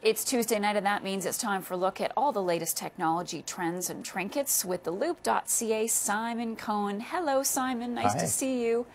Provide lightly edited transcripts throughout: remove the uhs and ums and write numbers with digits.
It's Tuesday night, and that means it's time for a look at all the latest technology trends and trinkets with the Loop.ca Simon Cohen. Hello, Simon. Nice Hi. to see you.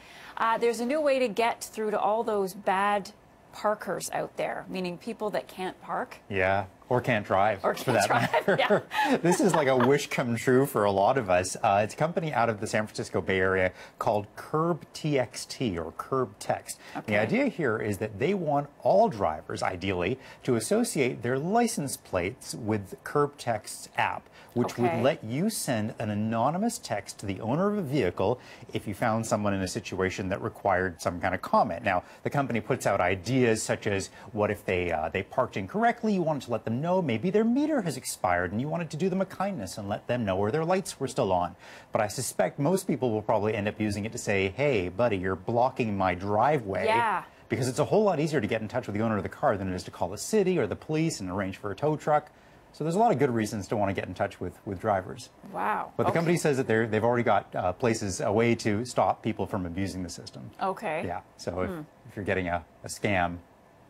There's a new way to get through to all those bad parkers out there, meaning people that can't park. Yeah, or can't drive, Or for can't that drive, matter. yeah. This is like a wish come true for a lot of us. It's a company out of the San Francisco Bay Area called CurbTXT, or CurbText. Okay. The idea here is that they want all drivers, ideally, to associate their license plates with CurbText's app, which Okay. would let you send an anonymous text to the owner of a vehicle if you found someone in a situation that required some kind of comment. Now, the company puts out ideas such as, what if they parked incorrectly, you wanted to let them know, maybe their meter has expired and you wanted to do them a kindness and let them know, or their lights were still on. But I suspect most people will probably end up using it to say, hey, buddy, you're blocking my driveway. Yeah. Because it's a whole lot easier to get in touch with the owner of the car than it is to call the city or the police and arrange for a tow truck. So there's a lot of good reasons to want to get in touch with drivers. Wow. But the Okay. company says that they've already got a way to stop people from abusing the system. Okay. Yeah, so if you're getting a scam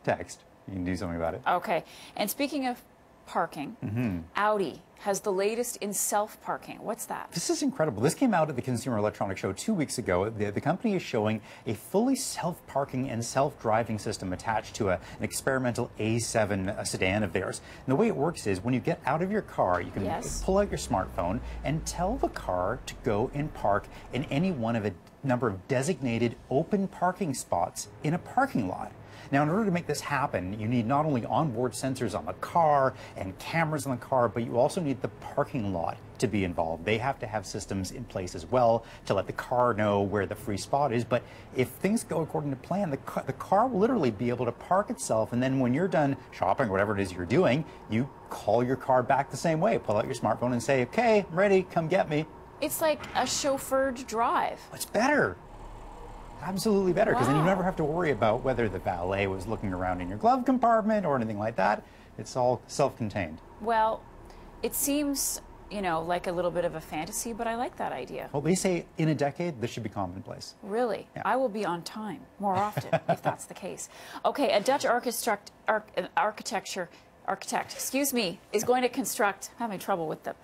text, you can do something about it. Okay. And speaking of parking, Audi has the latest in self-parking. What's that? This is incredible. This came out at the Consumer Electronics Show 2 weeks ago. The company is showing a fully self-parking and self-driving system attached to an experimental A7 sedan of theirs. And the way it works is when you get out of your car, you can Yes. pull out your smartphone and tell the car to go and park in any one of a number of designated open parking spots in a parking lot. Now, in order to make this happen, you need not only onboard sensors on the car and cameras on the car, but you also need the parking lot to be involved. They have to have systems in place as well to let the car know where the free spot is. But if things go according to plan, the car will literally be able to park itself. And then when you're done shopping or whatever it is you're doing, you call your car back the same way. Pull out your smartphone and say, okay, I'm ready, come get me. It's like a chauffeured drive. It's better. Absolutely better, because then you Wow. never have to worry about whether the valet was looking around in your glove compartment or anything like that. It's all self-contained. Well, it seems, like a little bit of a fantasy, but I like that idea. Well, they say in a decade, this should be commonplace. Really? Yeah. I will be on time more often if that's the case. Okay, a Dutch architect, is going to construct, I'm having trouble with them,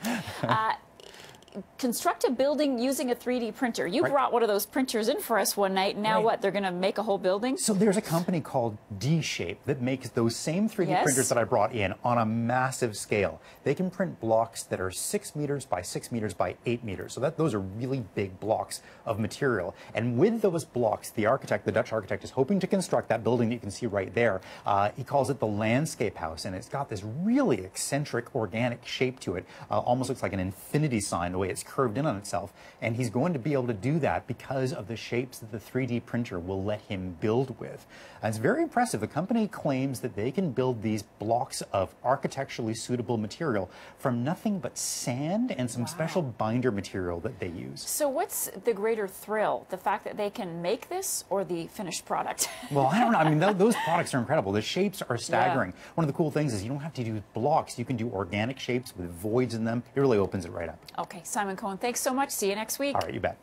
construct a building using a 3D printer. You Right. brought one of those printers in for us one night, and now Right. what? They're going to make a whole building? So there's a company called D-Shape that makes those same 3D Yes. printers that I brought in on a massive scale. They can print blocks that are 6 meters by 6 meters by 8 meters. So those are really big blocks of material. And with those blocks, the Dutch architect, is hoping to construct that building that you can see right there. He calls it the Landscape House, and it's got this really eccentric organic shape to it. Almost looks like an infinity sign, the way it's curved in on itself. And he's going to be able to do that because of the shapes that the 3D printer will let him build with. And it's very impressive. The company claims that they can build these blocks of architecturally suitable material from nothing but sand and some special binder material that they use. So what's the greater thrill? The fact that they can make this or the finished product? Well, I don't know. I mean, those products are incredible. The shapes are staggering. One of the cool things is you don't have to do blocks. You can do organic shapes with voids in them. It really opens it right up. Okay, Simon Cohen, thanks so much. See you next week. All right, you bet.